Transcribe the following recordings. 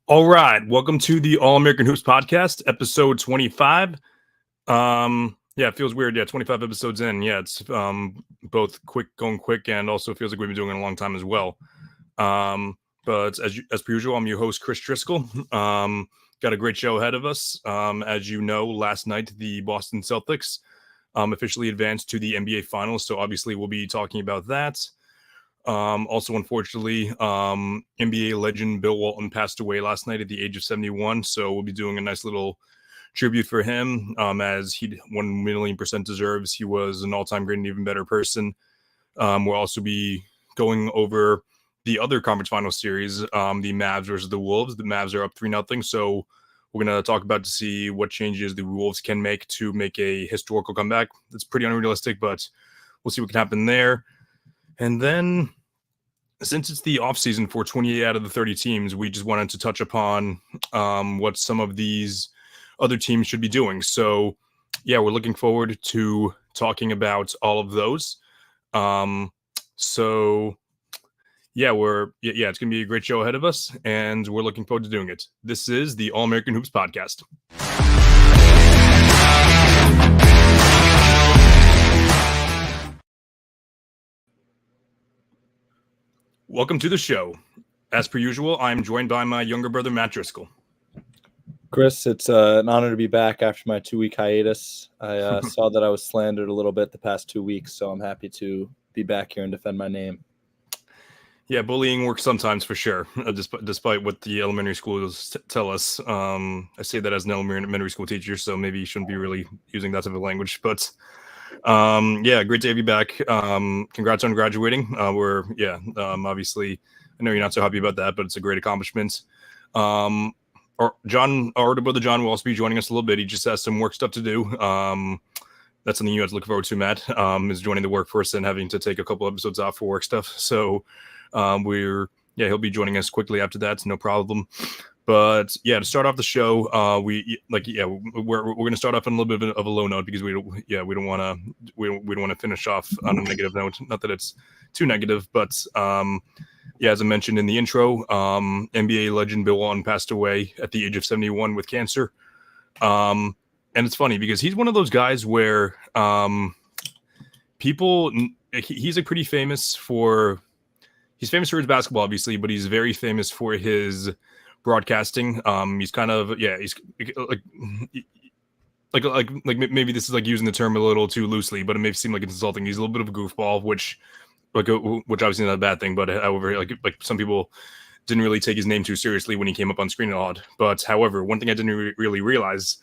All right, welcome to the All American Hoops podcast, episode 25. It feels weird. Yeah, 25 episodes in. Yeah, it's both going quick, and also feels like we've been doing it a long time as well. But as per usual, I'm your host, Chris Driscoll. Got a great show ahead of us. As you know, last night the Boston Celtics officially advanced to the NBA Finals, so obviously we'll be talking about that. Also, unfortunately, NBA legend Bill Walton passed away last night at the age of 71. So we'll be doing a nice little tribute for him, as he 1,000,000% deserves. He was an all-time great and even better person. We'll also be going over the other conference final series, the Mavs versus the Wolves. The Mavs are up 3-0. So we're going to talk about to see what changes the Wolves can make to make a historical comeback. It's pretty unrealistic, but we'll see what can happen there. And then, since it's the offseason for 28 out of the 30 teams, we just wanted to touch upon what some of these other teams should be doing. So, yeah, we're looking forward to talking about all of those. It's going to be a great show ahead of us, and we're looking forward to doing it. This is the All American Hoops podcast. Welcome to the show. As per usual, I'm joined by my younger brother, Matt Driscoll. Chris, it's an honor to be back after my 2-week hiatus. I saw that I was slandered a little bit the past 2 weeks, so I'm happy to be back here and defend my name. Yeah, bullying works sometimes for sure, despite what the elementary schools tell us. I say that as an elementary school teacher, so maybe you shouldn't be really using that type of language. But great to have you back. Congrats on graduating. Obviously, I know you're not so happy about that, but it's a great accomplishment. Our older brother John will also be joining us a little bit. He just has some work stuff to do. That's something you have to look forward to, Matt, is joining the workforce and having to take a couple episodes off for work stuff. So he'll be joining us quickly after that. No problem. But yeah, to start off the show, we're going to start off on a little bit of a low note because we don't want to finish off on a negative note. Not that it's too negative, but as I mentioned in the intro, NBA legend Bill Walton passed away at the age of 71 with cancer. And it's funny because he's one of those guys where he's like pretty famous for. He's famous for his basketball, obviously, but he's very famous for his broadcasting. He's kind of he's like maybe this is like using the term a little too loosely, but it may seem like it's insulting. He's a little bit of a goofball, which obviously not a bad thing, but however, like some people didn't really take his name too seriously when he came up on screen a lot. But however, one thing I didn't really realize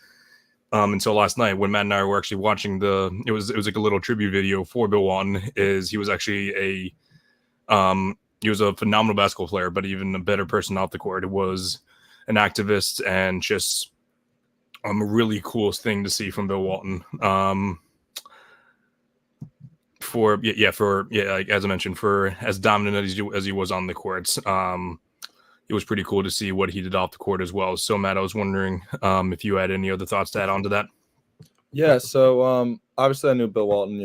until last night when Matt and I were actually watching it was like a little tribute video for Bill Walton, is he was actually he was a phenomenal basketball player, but even a better person off the court. It was an activist and just a really cool thing to see from Bill Walton. As I mentioned, for as dominant as he was on the courts, it was pretty cool to see what he did off the court as well. So, Matt, I was wondering if you had any other thoughts to add on to that. Yeah, so obviously I knew Bill Walton,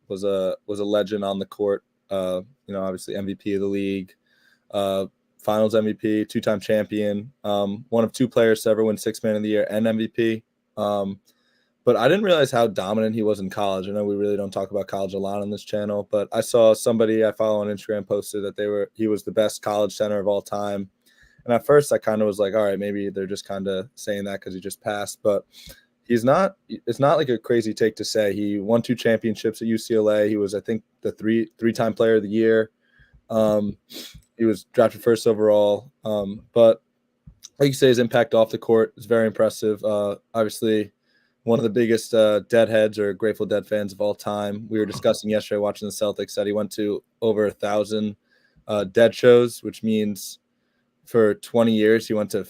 was a legend on the court. Obviously MVP of the league, finals MVP, 2-time champion, one of 2 players to ever win 6th Man of the Year and MVP. But I didn't realize how dominant he was in college. I know we really don't talk about college a lot on this channel, but I saw somebody I follow on Instagram posted that he was the best college center of all time. And at first I kind of was like, all right, maybe they're just kind of saying that because he just passed, but it's not like a crazy take to say. He won 2 championships at UCLA. He was, I think, the three-time player of the year. He was drafted 1st overall. But like you say, his impact off the court is very impressive. Obviously, one of the biggest Deadheads or Grateful Dead fans of all time. We were discussing yesterday watching the Celtics that he went to over 1,000 Dead shows, which means for 20 years he went to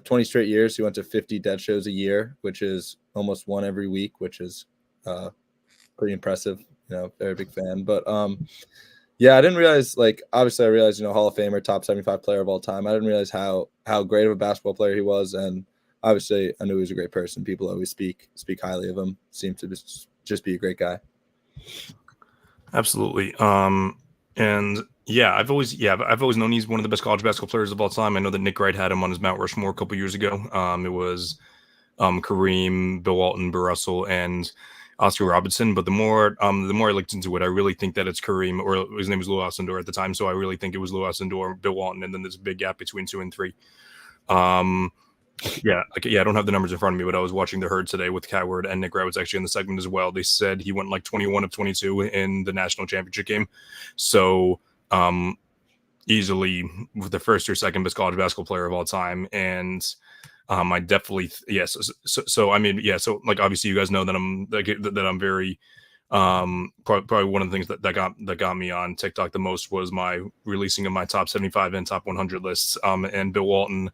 20 straight years, he went to 50 Dead shows a year, which is almost one every week, which is pretty impressive. Very big fan. But I didn't realize, obviously I realized, Hall of Famer, top 75 player of all time. I didn't realize how great of a basketball player he was. And obviously I knew he was a great person. People always speak highly of him. Seemed to just be a great guy. Absolutely. And I've always known he's one of the best college basketball players of all time. I know that Nick Wright had him on his Mount Rushmore a couple years ago. It was Kareem, Bill Walton, Bill Russell, and Oscar Robertson. But the more I looked into it, I really think that it's Kareem, or his name was Lou Alcindor at the time. So I really think it was Lou Alcindor, Bill Walton, and then there's a big gap between 2 and 3. I don't have the numbers in front of me, but I was watching the Herd today with Coward, and Nick Wright was actually in the segment as well. They said he went like 21 of 22 in the national championship game. So easily the first or second best college basketball player of all time. And I definitely, So like, obviously you guys know that I'm very, probably one of the things that got me on TikTok the most was my releasing of my top 75 and top 100 lists. And Bill Walton,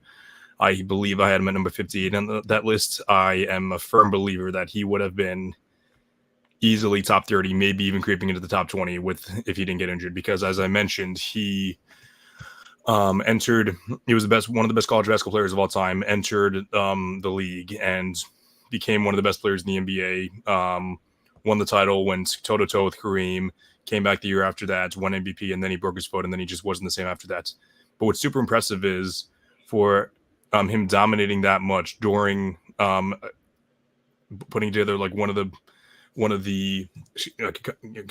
I believe I had him at number 58 on that list. I am a firm believer that he would have been easily top 30, maybe even creeping into the top 20 if he didn't get injured, because as I mentioned, he was one of the best college basketball players of all time, entered the league and became one of the best players in the NBA, won the title, went toe-to-toe with Kareem, came back the year after that, won MVP, and then he broke his foot, and then he just wasn't the same after that. But what's super impressive is for him dominating that much during putting together like one of the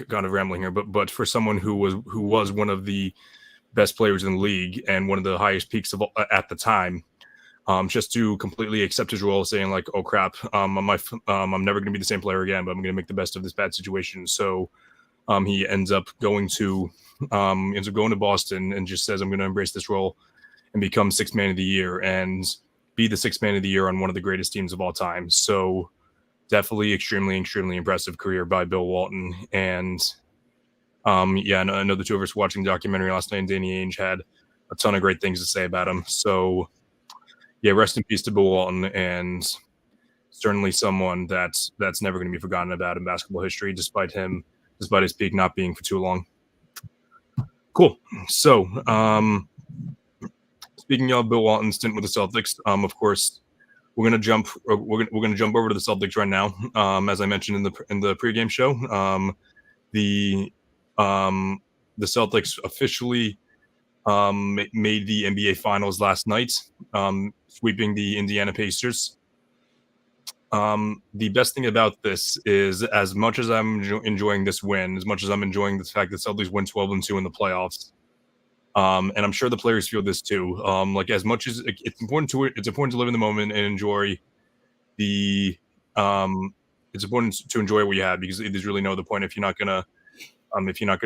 kind of rambling here, but for someone who was one of the best players in the league and one of the highest peaks at the time, just to completely accept his role, saying like, "Oh crap, I'm never going to be the same player again, but I'm going to make the best of this bad situation." So he ends up going to Boston and just says, "I'm going to embrace this role and become sixth man of the year and be the sixth man of the year on one of the greatest teams of all time." So definitely extremely, extremely impressive career by Bill Walton. And I know the two of us watching the documentary last night, and Danny Ainge had a ton of great things to say about him. So yeah, rest in peace to Bill Walton, and certainly someone that's never going to be forgotten about in basketball history, despite his peak not being for too long. Cool. So speaking of Bill Walton's stint with the Celtics, of course, we're gonna jump over to the Celtics right now. As I mentioned in the pregame show, the Celtics officially made the NBA Finals last night, sweeping the Indiana Pacers. The best thing about this is, as much as I'm enjoying this win, as much as I'm enjoying the fact that Celtics win 12-2 in the playoffs, and I'm sure the players feel this too. Like, as much as it's important to live in the moment and enjoy it's important to enjoy what you have, because there's really no other point if you're not gonna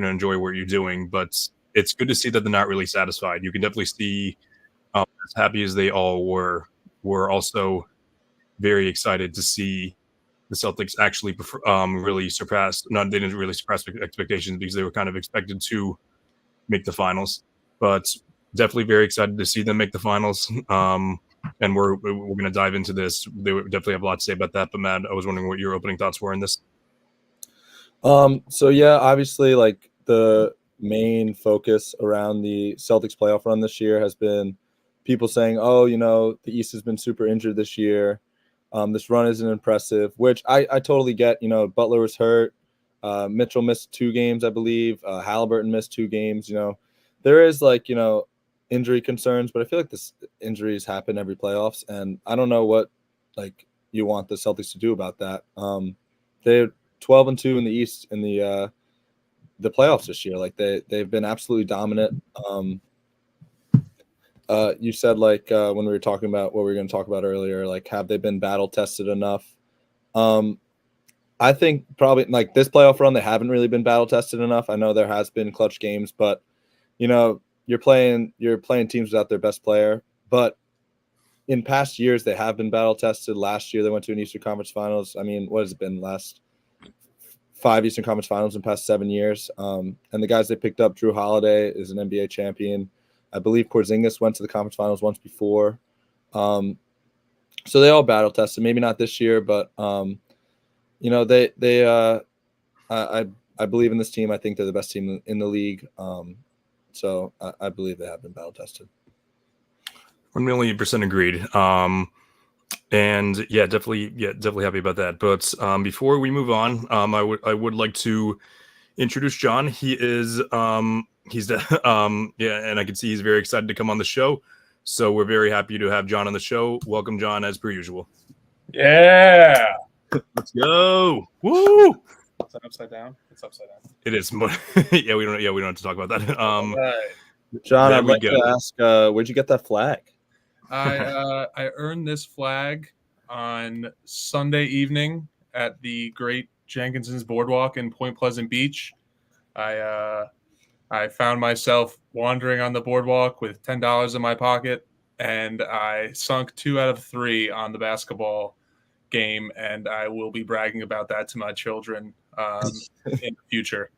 enjoy what you're doing. But it's good to see that they're not really satisfied. You can definitely see, as happy as they all were also very excited to see the Celtics actually really surpass. They didn't really surpass expectations, because they were kind of expected to make the finals, but definitely very excited to see them make the finals. And we're going to dive into this. They definitely have a lot to say about that. But Matt, I was wondering what your opening thoughts were in this. So yeah, obviously, like, the main focus around the Celtics playoff run this year has been people saying, "Oh, the East has been super injured this year. This run isn't impressive," which I totally get. Butler was hurt. Mitchell missed 2 games, I believe. Halliburton missed 2 games. There is injury concerns, but I feel like this injuries happen every playoffs, and I don't know what you want the Celtics to do about that. They're 12-2 in the East in the playoffs this year. Like, they've been absolutely dominant. You said when we were talking about what we were going to talk about earlier, have they been battle tested enough? I think probably this playoff run, they haven't really been battle tested enough. I know there has been clutch games, but you're playing teams without their best player. But in past years, they have been battle tested. Last year, they went to an Eastern Conference Finals. I mean, what has it been? Last 5 Eastern Conference Finals in past 7 years. And the guys they picked up, Drew Holiday is an NBA champion. I believe Porzingis went to the conference finals once before. So they all battle tested. Maybe not this year, but I believe in this team. I think they're the best team in the league. So I believe they have been battle tested. 1,000,000% agreed. And yeah, definitely happy about that. But before we move on, I would like to introduce John. He is he's and I can see he's very excited to come on the show. So we're very happy to have John on the show. Welcome, John, as per usual. Yeah. Let's go. Woo! Is that upside down? It's upside down. It is. Yeah, we don't have to talk about that. Right. John, I'd like to ask, where'd you get that flag? I earned this flag on Sunday evening at the Great Jenkinson's Boardwalk in Point Pleasant Beach. I found myself wandering on the boardwalk with $10 in my pocket, and I sunk 2 out of 3 on the basketball game, and I will be bragging about that to my children in the future.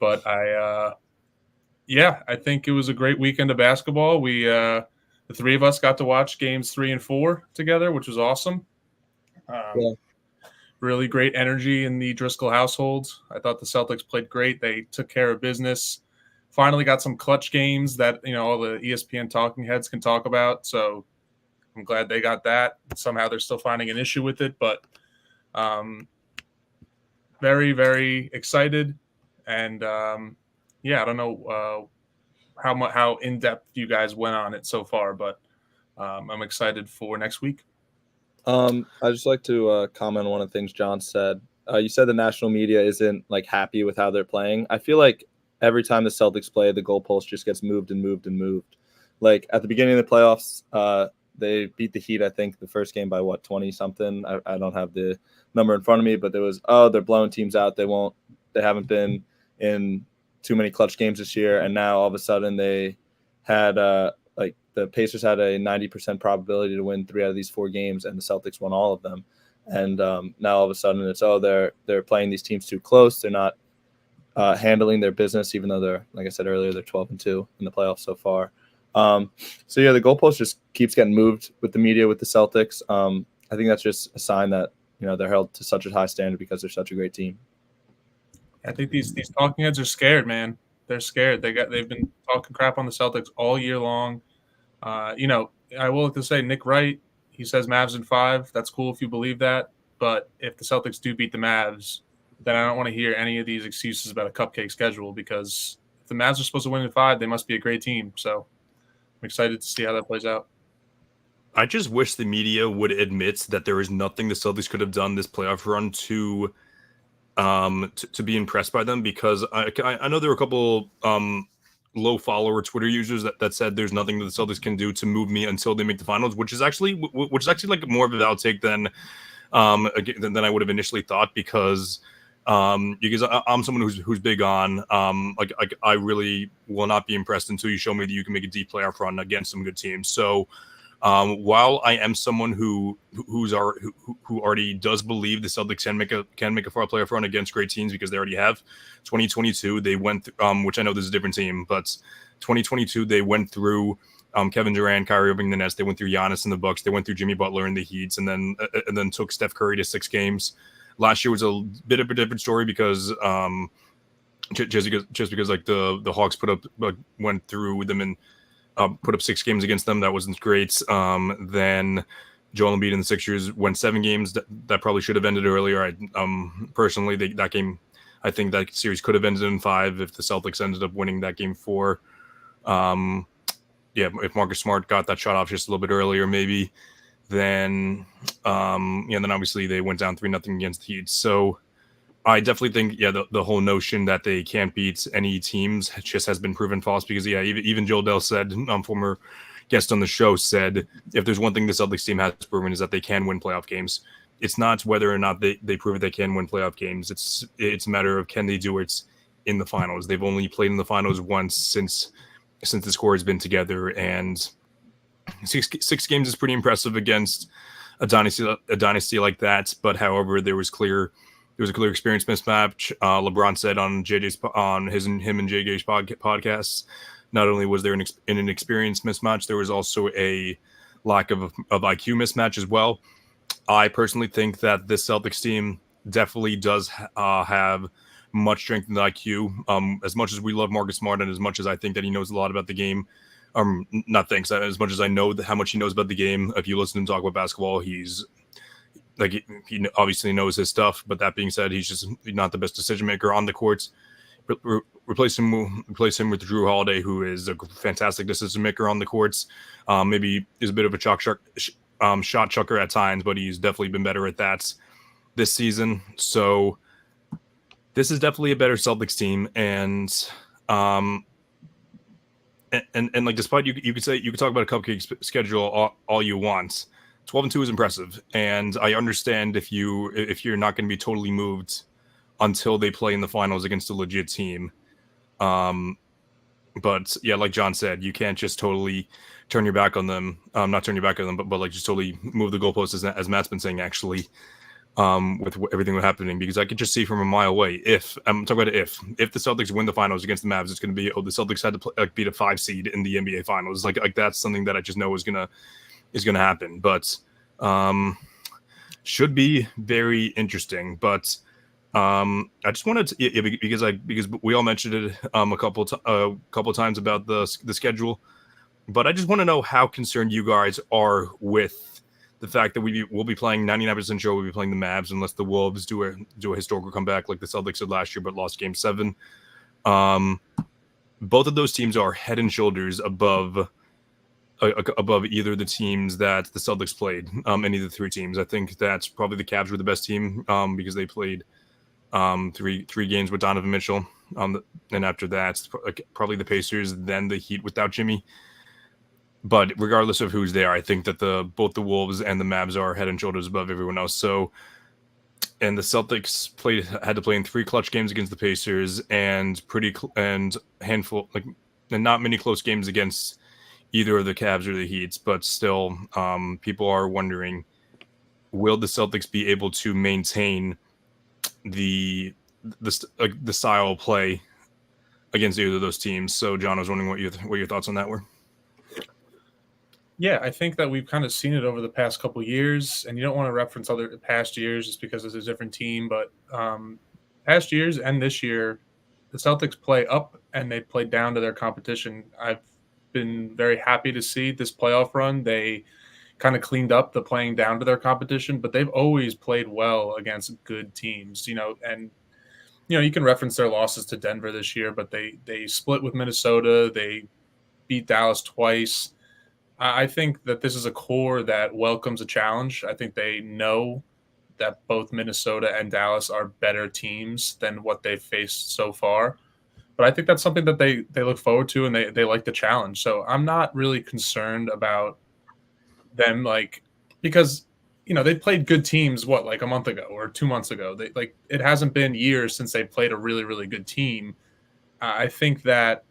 But I think it was a great weekend of basketball. We the 3 of us got to watch games 3 and 4 together, which was awesome. Really great energy in the Driscoll household. I thought the Celtics played great. They took care of business. Finally got some clutch games that, all the ESPN talking heads can talk about. So I'm glad they got that. Somehow they're still finding an issue with it, but very, very excited. And I don't know how in depth you guys went on it so far, but I'm excited for next week. I'd just like to comment on one of the things John said. You said the national media isn't happy with how they're playing. I feel like every time the Celtics play, the goalpost just gets moved and moved and moved. Like at the beginning of the playoffs, they beat the Heat, I think, the first game by 20-something. I don't have the number in front of me, but there was, they're blowing teams out. They haven't been in too many clutch games this year. And now all of a sudden they had the Pacers had a 90% probability to win 3 out of these 4 games, and the Celtics won all of them. And now all of a sudden it's, they're playing these teams too close. They're not handling their business, even though they're, like I said earlier, they're 12-2 in the playoffs so far. The goalpost just keeps getting moved with the media, with the Celtics. I think that's just a sign that, they're held to such a high standard because they're such a great team. I think these talking heads are scared, man. They're scared. They've been talking crap on the Celtics all year long. I will have to say Nick Wright, he says Mavs in 5. That's cool if you believe that. But if the Celtics do beat the Mavs, then I don't want to hear any of these excuses about a cupcake schedule, because if the Mavs are supposed to win in 5, they must be a great team. So I'm excited to see how that plays out. I just wish the media would admit that there is nothing the Celtics could have done this playoff run to be impressed by them, because I know there were a couple low follower Twitter users that said there's nothing that the Celtics can do to move me until they make the finals, which is actually like more of a valid take than I would have initially thought, because I'm someone who's big on I really will not be impressed until you show me that you can make a deep playoff run against some good teams. So while I am someone who already does believe the Celtics can make a far playoff run against great teams, because they already have. 2022 they went which I know this is a different team, but 2022 they went through Kevin Durant, Kyrie Irving, the Nets. They went through Giannis and the Bucks. They went through Jimmy Butler and the Heats, and then took Steph Curry to 6 games. Last year was a bit of a different story because just because like the Hawks went through them and put up 6 games against them. That wasn't great. Then Joel Embiid and the Sixers went 7 games. That probably should have ended earlier. Personally, that game, I think that series could have ended in 5 if the Celtics ended up winning that game 4. If Marcus Smart got that shot off just a little bit earlier, maybe. Then obviously they went down 3-0 against the Heat. So I definitely think, the whole notion that they can't beat any teams just has been proven false, because, even Joel Dell said, former guest on the show said, if there's one thing the Celtics team has proven is that they can win playoff games. It's not whether or not they prove they can win playoff games. It's a matter of, can they do it in the finals? They've only played in the finals once since this core has been together, and 6 games is pretty impressive against a dynasty like that. But however, there was a clear experience mismatch. LeBron said on him and JJ's podcasts, not only was there an experience mismatch, there was also a lack of IQ mismatch as well. I personally think that this Celtics team definitely does have much strength in the IQ. As much as we love Marcus Smart, and as much as I think that he knows a lot about the game, as much as I know how much he knows about the game, if you listen to him talk about basketball, he's he obviously knows his stuff. But that being said, he's just not the best decision maker on the courts. replace him with Drew Holiday, who is a fantastic decision maker on the courts. Maybe is a bit of a shot chucker at times, but he's definitely been better at that this season. So this is definitely a better Celtics team, and like despite you could talk about a cupcake schedule all you want. 12-2 is impressive, and I understand if you're not going to be totally moved until they play in the finals against a legit team. But yeah, like John said, you can't just totally turn your back on them. Not turn your back on them, but like just totally move the goalposts, as Matt's been saying, actually, with everything that's happening. Because I could just see from a mile away, if I'm talking about if the Celtics win the finals against the Mavs, it's going to be, the Celtics had to beat a 5 seed in the NBA finals. Like that's something that I just know is gonna happen. But should be very interesting. But I just wanted to, because we all mentioned it a couple times about the schedule, but I just want to know how concerned you guys are with the fact that we'll be playing 99% sure we'll be playing the Mavs unless the Wolves do a historical comeback like the Celtics did last year but lost Game 7. Both of those teams are head and shoulders above either of the teams that the Celtics played. Any of the 3 teams. I think that's probably the Cavs were the best team because they played three games with Donovan Mitchell, and after that probably the Pacers, then the Heat without Jimmy. But regardless of who's there, I think that both the Wolves and the Mavs are head and shoulders above everyone else. So, and the Celtics had to play in 3 clutch games against the Pacers and handful and not many close games against either of the Cavs or the Heats. But still, people are wondering, will the Celtics be able to maintain the style of play against either of those teams? So, John, I was wondering what your thoughts on that were. Yeah, I think that we've kind of seen it over the past couple of years, and you don't want to reference other past years just because it's a different team, but past years and this year, the Celtics play up and they play down to their competition. I've been very happy to see this playoff run. They kind of cleaned up the playing down to their competition, but they've always played well against good teams, and you can reference their losses to Denver this year, but they split with Minnesota. They beat Dallas twice. I think that this is a core that welcomes a challenge. I think they know that both Minnesota and Dallas are better teams than what they've faced so far. But I think that's something that they look forward to, and they like the challenge. So I'm not really concerned about them, because they played good teams like a month ago or 2 months ago. It hasn't been years since they played a really, really good team. I think that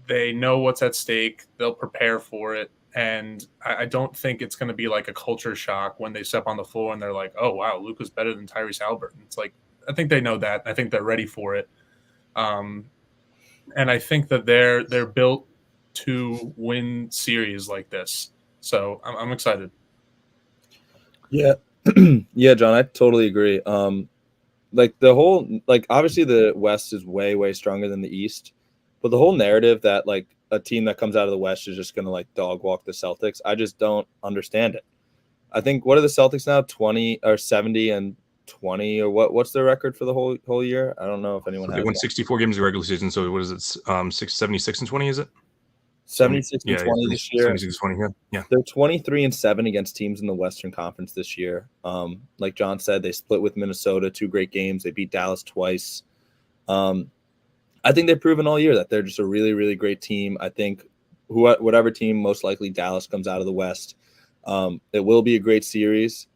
they know what's at stake. They'll prepare for it. And I don't think it's going to be like a culture shock when they step on the floor and they're like, oh, wow, Luka's better than Tyrese Haliburton. It's like, I think they know that. I think they're ready for it. And I think that they're built to win series like this. So I'm excited. Yeah. Yeah, John, I totally agree. Obviously the West is way, way stronger than the East, but the whole narrative that a team that comes out of the West is just going to dog walk the Celtics, I just don't understand it. I think, what are the Celtics now? 20 or 70 and 20 or what's their record for the whole year? I don't know if anyone has. They won 64 games in the regular season. So what is it? 76 and 20, is it? 76 and 20 this year. 76 and 20, yeah. They're 23-7 against teams in the Western Conference this year. Like John said, they split with Minnesota, 2 great games. They beat Dallas twice. I think they've proven all year that they're just a really, really great team. I think whatever team, most likely Dallas, comes out of the West, it will be a great series.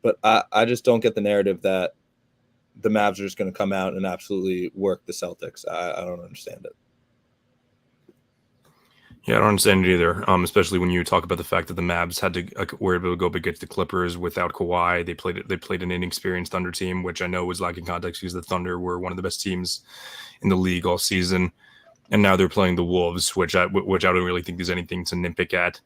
But I just don't get the narrative that the Mavs are just going to come out and absolutely work the Celtics. I don't understand it. Yeah, I don't understand it either, especially when you talk about the fact that the Mavs were able to go up against the Clippers without Kawhi. They played an inexperienced Thunder team, which I know was lacking context because the Thunder were one of the best teams in the league all season, and now they're playing the Wolves, which I don't really think there's anything to nitpick at.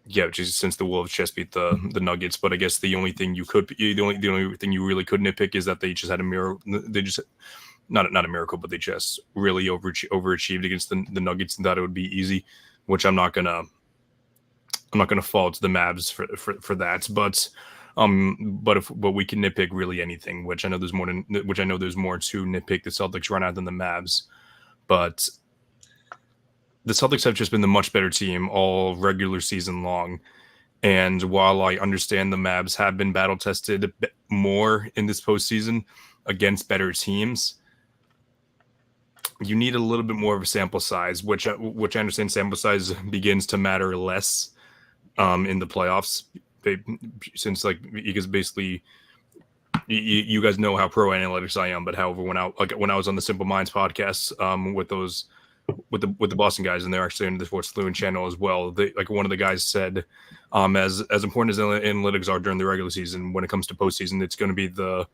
Which is since the Wolves just beat the Nuggets, but I guess the only thing you really could nitpick is that they just had a miracle. They just not a miracle, but they just really overachieved against the Nuggets and thought it would be easy, which I'm not gonna fault the Mavs for that. But But we can nitpick really anything, which I know there's more to nitpick the Celtics run out than the Mavs. But the Celtics have just been the much better team all regular season long. And while I understand the Mavs have been battle tested more in this postseason against better teams, you need a little bit more of a sample size, which I understand sample size begins to matter less in the playoffs. Because basically you guys know how pro analytics I am, but however, when I was on the Simple Minds podcast with the Boston guys, and they're actually in the Sports Fluent channel as well, one of the guys said, as important as analytics are during the regular season, when it comes to postseason, it's going to be the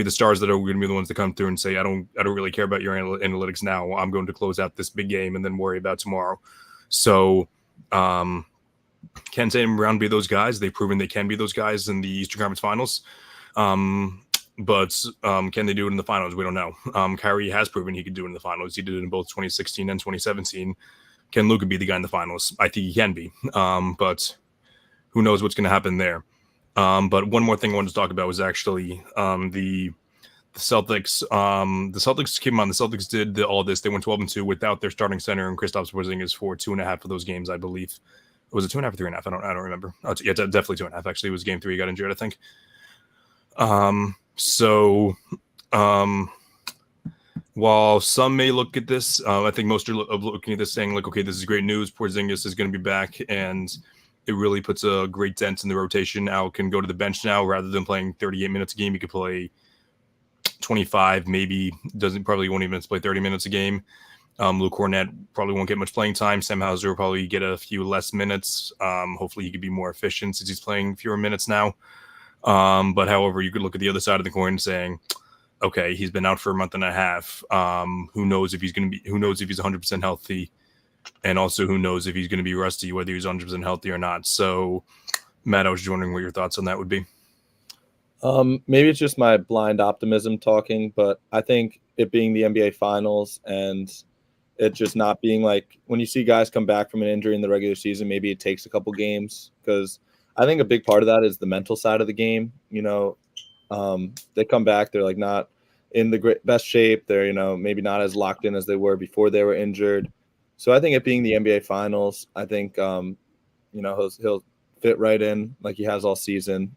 stars that are going to be the ones that come through and say, I don't really care about your analytics now. I'm going to close out this big game and then worry about tomorrow. So can Tatum and Brown be those guys? They've proven they can be those guys in the Eastern Conference Finals. But can they do it in the finals? We don't know. Kyrie has proven he could do it in the finals. He did it in both 2016 and 2017. Can Luka be the guy in the finals? I think he can be. But who knows what's going to happen there. But one more thing I wanted to talk about was actually the Celtics. The Celtics came on. The Celtics did all this. They went 12-2 without their starting center and Kristaps Porzingis for 2.5 of those games, I believe. Was it 2.5 or 3.5? I don't remember. Yeah, definitely 2.5. Actually, it was game 3. He got injured, I think. While some may look at this, I think most are looking at this saying, like, okay, this is great news. Porzingis is going to be back, and it really puts a great dent in the rotation. Al can go to the bench now rather than playing 38 minutes a game. He could play 25, maybe probably won't even play 30 minutes a game. Luke Cornett probably won't get much playing time. Sam Hauser will probably get a few less minutes. Hopefully he could be more efficient since he's playing fewer minutes now. But however, you could look at the other side of the coin saying, okay, he's been out for a month and a half. Who knows if he's 100% healthy, and also who knows if he's going to be rusty, whether he's 100% healthy or not. So, Matt, I was just wondering what your thoughts on that would be. Maybe it's just my blind optimism talking, but I think it being the NBA Finals and it just not being like when you see guys come back from an injury in the regular season, maybe it takes a couple games, because I think a big part of that is the mental side of the game. They come back, they're like not in the best shape. They're, maybe not as locked in as they were before they were injured. So I think it being the NBA Finals, I think, he'll fit right in like he has all season.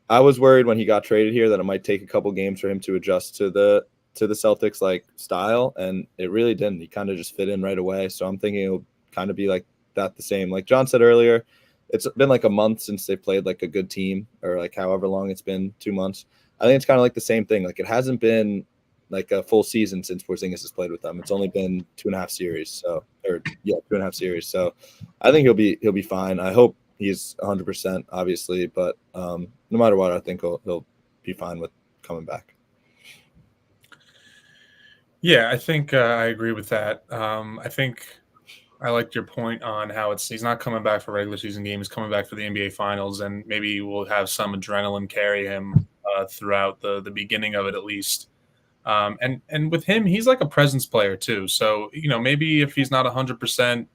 I was worried when he got traded here that it might take a couple games for him to adjust to the Celtics like style, and it really didn't. He kind of just fit in right away. So I'm thinking it'll kind of be like that the same. Like John said earlier, it's been like a month since they played like a good team, or like however long it's been, 2 months. I think it's kind of like the same thing. Like it hasn't been like a full season since Porzingis has played with them. It's only been 2.5 series. 2.5 series. So I think he'll be fine. I hope he's 100%, obviously, but no matter what, I think he'll be fine with coming back. Yeah, I think I agree with that. I think I liked your point on how he's not coming back for regular season games, he's coming back for the NBA Finals, and maybe we'll have some adrenaline carry him throughout the beginning of it at least. And with him, he's like a presence player too. So, maybe if he's not 100%,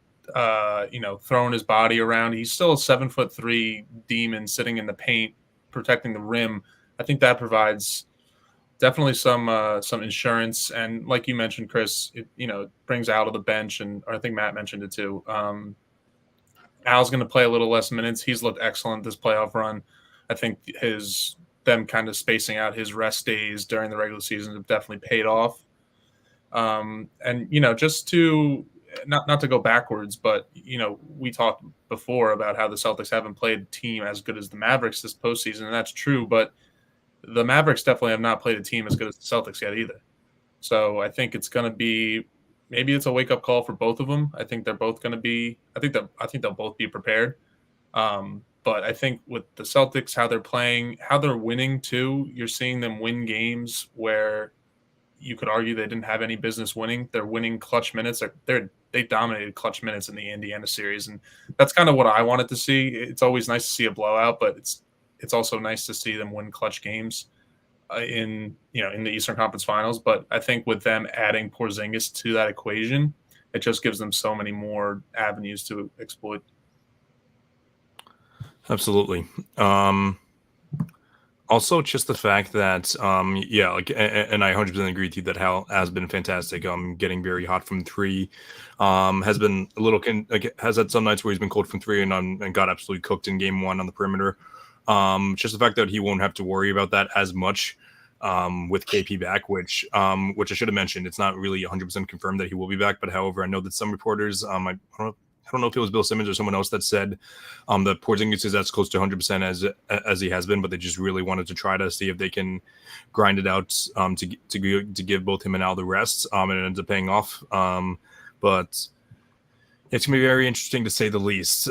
throwing his body around, he's still a 7'3" demon sitting in the paint, protecting the rim. I think that provides definitely some insurance. And like you mentioned, Chris, it brings Al to the bench, or I think Matt mentioned it too. Al's going to play a little less minutes. He's looked excellent this playoff run. I think them kind of spacing out his rest days during the regular season have definitely paid off. And just to not to go backwards, but we talked before about how the Celtics haven't played a team as good as the Mavericks this postseason, and that's true. But the Mavericks definitely have not played a team as good as the Celtics yet either. So I think it's going to be, maybe it's a wake up call for both of them. I think they're both going to be. I think they'll both be prepared. But I think with the Celtics, how they're playing, how they're winning too, you're seeing them win games where you could argue they didn't have any business winning. They're winning clutch minutes. They dominated clutch minutes in the Indiana series, and that's kind of what I wanted to see. It's always nice to see a blowout, but it's also nice to see them win clutch games in the Eastern Conference Finals. But I think with them adding Porzingis to that equation, it just gives them so many more avenues to exploit. Absolutely. Also, just the fact that, and I 100% agree with you that Hal has been fantastic. Getting very hot from three, has been a little has had some nights where he's been cold from three and got absolutely cooked in game one on the perimeter. Just the fact that he won't have to worry about that as much, with KP back, which I should have mentioned. It's not really 100% confirmed that he will be back, but however, I know that some reporters, I don't know if it was Bill Simmons or someone else that said that Porzingis is as close to 100% as he has been, but they just really wanted to try to see if they can grind it out, to give both him and Al the rest, and it ends up paying off. But it's gonna be very interesting to say the least.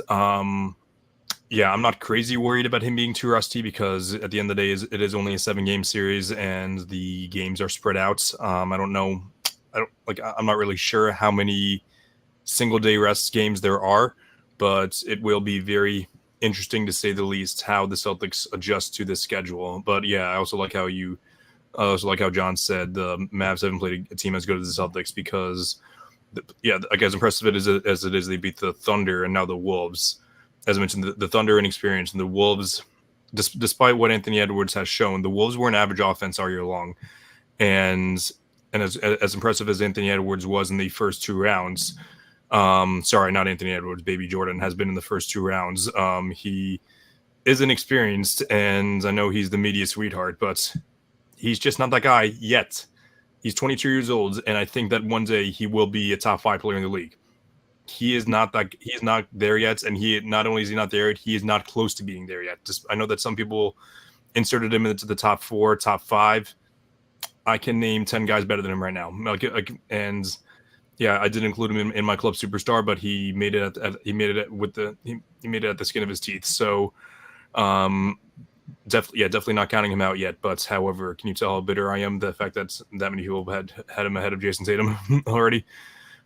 Yeah, I'm not crazy worried about him being too rusty because at the end of the day, it is only a 7-game series and the games are spread out. I don't know. I'm not really sure how many single day rest games there are, but it will be very interesting to say the least how the Celtics adjust to this schedule. But yeah, I also like how John said the Mavs haven't played a team as good as the Celtics because, as impressive as it is, they beat the Thunder and now the Wolves. As I mentioned, the Thunder inexperienced, and the Wolves, despite what Anthony Edwards has shown, the Wolves were an average offense all year long, and as impressive as Anthony Edwards was in the first 2 rounds. Sorry, not Anthony Edwards. Baby Jordan has been in the first 2 rounds. He is inexperienced, and I know he's the media sweetheart, but he's just not that guy yet. He's 22 years old, and I think that one day he will be a top 5 player in the league. He is not there yet, and he not only is he not there yet, he is not close to being there yet. I know that some people inserted him into the top 4, top 5. I can name 10 guys better than him right now, and yeah, I did include him in my club superstar, but he made it at the skin of his teeth. So, definitely not counting him out yet. But however, can you tell how bitter I am? The fact that many people had him ahead of Jason Tatum already.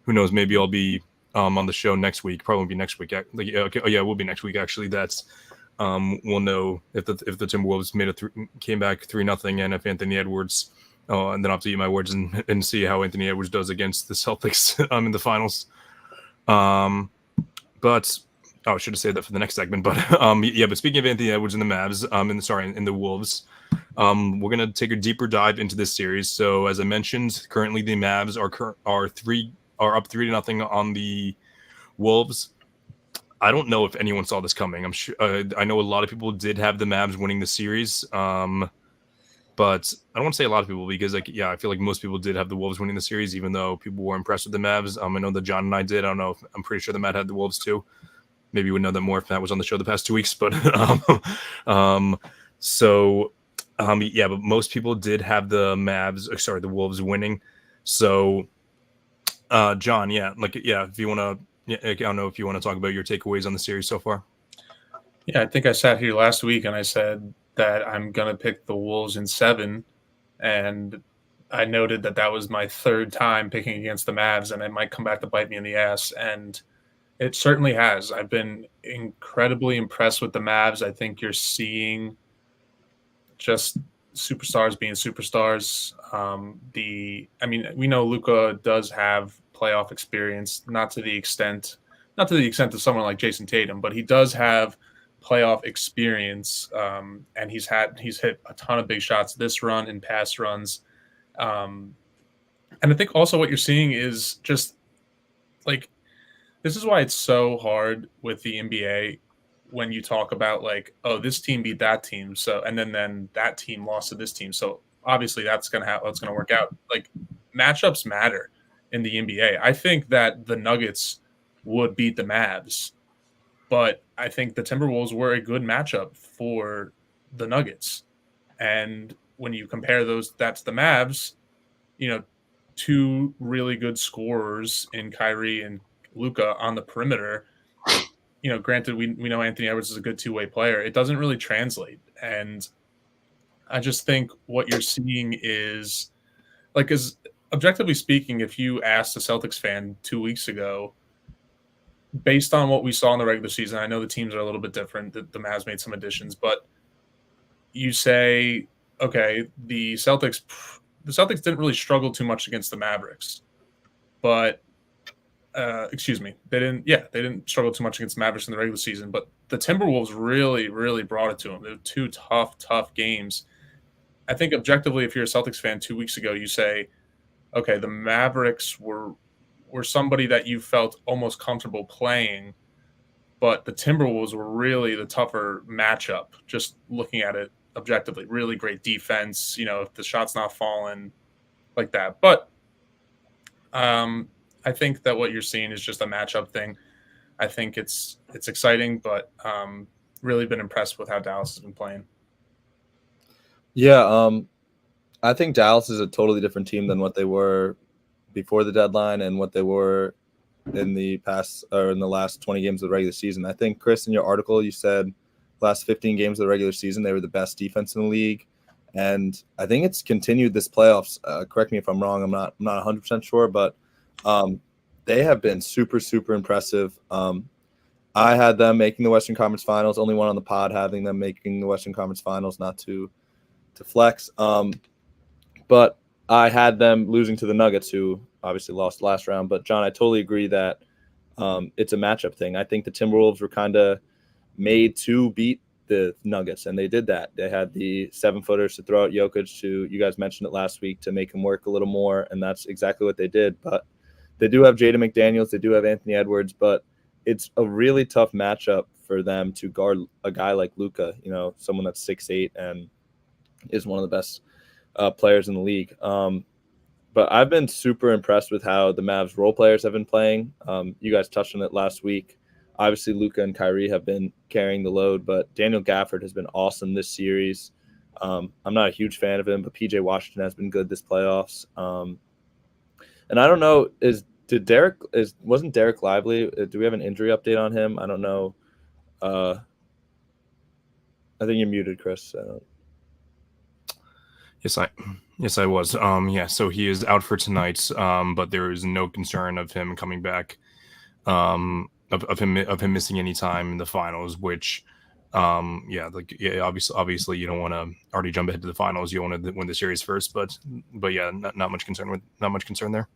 Who knows? Maybe I'll be on the show next week. Probably be next week. It will be next week. Actually, that's we'll know if the Timberwolves came back 3-0, and if Anthony Edwards. Oh, and then I'll have to eat my words and see how Anthony Edwards does against the Celtics in the finals. But I should have said that for the next segment. But but speaking of Anthony Edwards and the Mavs, in the Wolves, we're gonna take a deeper dive into this series. So as I mentioned, currently the Mavs are up 3-0 on the Wolves. I don't know if anyone saw this coming. I'm sure. I know a lot of people did have the Mavs winning the series. But I don't want to say a lot of people because, I feel like most people did have the Wolves winning the series, even though people were impressed with the Mavs. I know that John and I did. I don't know. I'm pretty sure that Matt had the Wolves too. Maybe you would know that more if Matt was on the show the past 2 weeks. But but most people did have the the Wolves winning. So, John, if you want to, I don't know if you want to talk about your takeaways on the series so far. Yeah, I think I sat here last week and I said that I'm going to pick the Wolves in 7. And I noted that was my 3rd time picking against the Mavs, and it might come back to bite me in the ass. And it certainly has. I've been incredibly impressed with the Mavs. I think you're seeing just superstars being superstars. We know Luka does have playoff experience, not to the extent of someone like Jason Tatum, but he does have playoff experience, and he's hit a ton of big shots this run and past runs, and I think also what you're seeing is just like, this is why it's so hard with the NBA when you talk about this team beat that team, so and then that team lost to this team, so obviously that's gonna work out. Like, matchups matter in the NBA. I think that the Nuggets would beat the Mavs, but I think the Timberwolves were a good matchup for the Nuggets. And when you compare that to the Mavs, 2 really good scorers in Kyrie and Luka on the perimeter. Granted, we know Anthony Edwards is a good 2-way player. It doesn't really translate. And I just think what you're seeing is, as objectively speaking, if you asked a Celtics fan 2 weeks ago, based on what we saw in the regular season, I know the teams are a little bit different. The Mavs made some additions, but you say, okay, the Celtics didn't really struggle too much against the Mavericks, but they didn't struggle too much against the Mavericks in the regular season. But the Timberwolves really, really brought it to them. They were two tough games. I think objectively, if you're a Celtics fan 2 weeks ago, you say, okay, the Mavericks were somebody that you felt almost comfortable playing, but the Timberwolves were really the tougher matchup, just looking at it objectively. Really great defense, if the shot's not falling like that. But I think that what you're seeing is just a matchup thing. I think it's exciting, but really been impressed with how Dallas has been playing. Yeah, I think Dallas is a totally different team than what they were before the deadline and what they were in the last 20 games of the regular season. I think, Chris, in your article, you said last 15 games of the regular season, they were the best defense in the league. And I think it's continued this playoffs. Correct me if I'm wrong. I'm not 100% sure, but they have been super, super impressive. I had them making the Western Conference Finals, only one on the pod having them making the Western Conference Finals, not to flex. But I had them losing to the Nuggets, who obviously lost last round. But, John, I totally agree that it's a matchup thing. I think the Timberwolves were kind of made to beat the Nuggets, and they did that. They had the 7-footers to throw at Jokic, you guys mentioned it last week, to make him work a little more, and that's exactly what they did. But they do have Jaden McDaniels. They do have Anthony Edwards, but it's a really tough matchup for them to guard a guy like Luka, someone that's 6'8" and is one of the best players in the league. But I've been super impressed with how the Mavs role players have been playing. You guys touched on it last week. Obviously, Luka and Kyrie have been carrying the load, but Daniel Gafford has been awesome this series. I'm not a huge fan of him, but PJ Washington has been good this playoffs. And I don't know, wasn't Derek Lively? Do we have an injury update on him? I don't know. I think you're muted, Chris. Yes, I was. So he is out for tonight. But there is no concern of him coming back. Of him missing any time in the finals, which, obviously you don't want to already jump ahead to the finals. You want to win the series first, but yeah, not much concern there.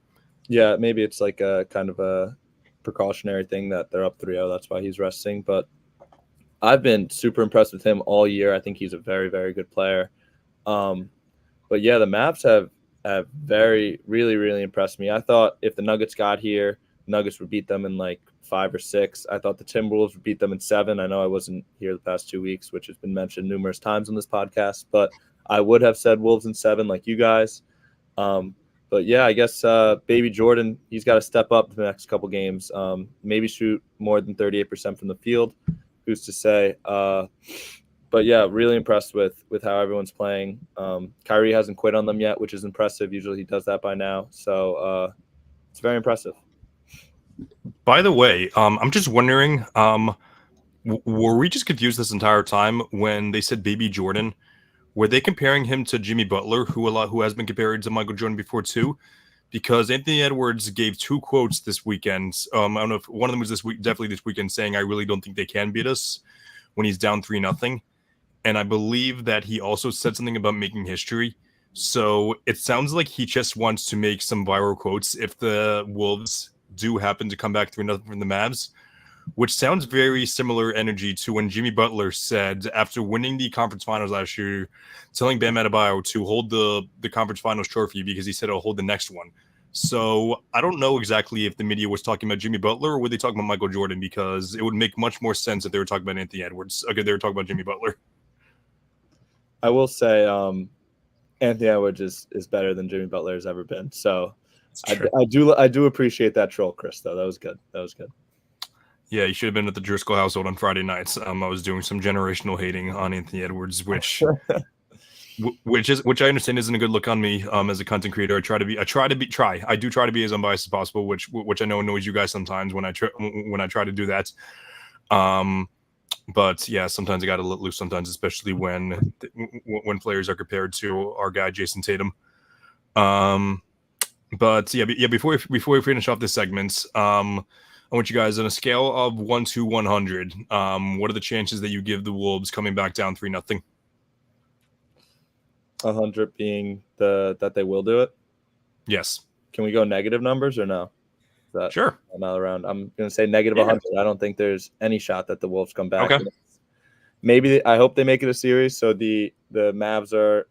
Yeah, maybe it's like a kind of a precautionary thing that they're up 3-0. That's why he's resting. But I've been super impressed with him all year. I think he's a very, very good player. But yeah, the Mavs have very, really, really impressed me. I thought if the Nuggets got here, Nuggets would beat them in like 5 or 6. I thought the Timberwolves would beat them in 7. I know I wasn't here the past 2 weeks, which has been mentioned numerous times on this podcast, but I would have said Wolves in 7 like you guys. But yeah, I guess Baby Jordan, he's got to step up the next couple games. Maybe shoot more than 38% from the field. Who's to say? But yeah, really impressed with how everyone's playing. Kyrie hasn't quit on them yet, which is impressive. Usually he does that by now. So it's very impressive. By the way, I'm just wondering, were we just confused this entire time when they said Baby Jordan? Were they comparing him to Jimmy Butler, who has been compared to Michael Jordan before too? Because Anthony Edwards gave 2 quotes this weekend. I don't know if one of them was this week, definitely this weekend, saying, "I really don't think they can beat us," when he's down 3-0. And I believe that he also said something about making history. So it sounds like he just wants to make some viral quotes if the Wolves do happen to come back 3-0 from the Mavs, which sounds very similar energy to when Jimmy Butler said after winning the conference finals last year, telling Bam Adebayo to hold the conference finals trophy because he said he'll hold the next one. So I don't know exactly if the media was talking about Jimmy Butler or were they talking about Michael Jordan, because it would make much more sense if they were talking about Anthony Edwards. Okay, they were talking about Jimmy Butler. I will say Anthony Edwards is better than Jimmy Butler has ever been. So I do appreciate that troll, Chris, though. That was good. Yeah, you should have been at the Driscoll household on Friday nights. I was doing some generational hating on Anthony Edwards, which I understand isn't a good look on me as a content creator. I do try to be as unbiased as possible, which I know annoys you guys sometimes when I try to do that. But yeah, sometimes I got to let loose. Sometimes, especially when players are compared to our guy Jason Tatum. But yeah. Before we finish off this segment, I want you guys on a scale of 1 to 100. What are the chances that you give the Wolves coming back down 3-0? 100 being that they will do it. Yes. Can we go negative numbers or no? Is that Sure. another round. I'm going to say negative Yeah. 100. I don't think there's any shot that the Wolves come back. Okay. Maybe I hope they make it a series, so the Mavs are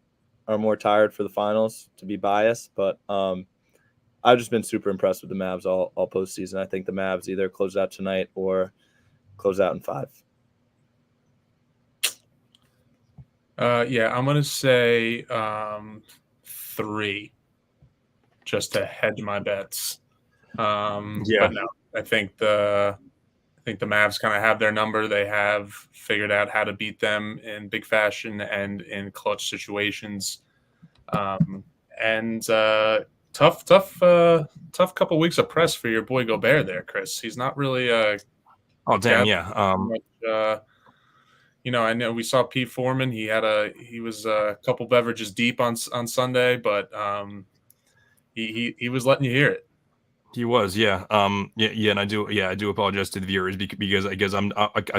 more tired for the finals, to be biased. But I've just been super impressed with the Mavs all postseason. I think the Mavs either close out tonight or close out in 5. Yeah, I'm gonna say 3, just to hedge my bets. But no, I think the Mavs kind of have their number. They have figured out how to beat them in big fashion and in clutch situations. And tough couple weeks of press for your boy Gobert there, Chris. He's not really Oh damn, yeah. much, I know we saw Pete Foreman. He was a couple beverages deep on Sunday, but he was letting you hear it. He was, yeah, and I do apologize to the viewers because I guess I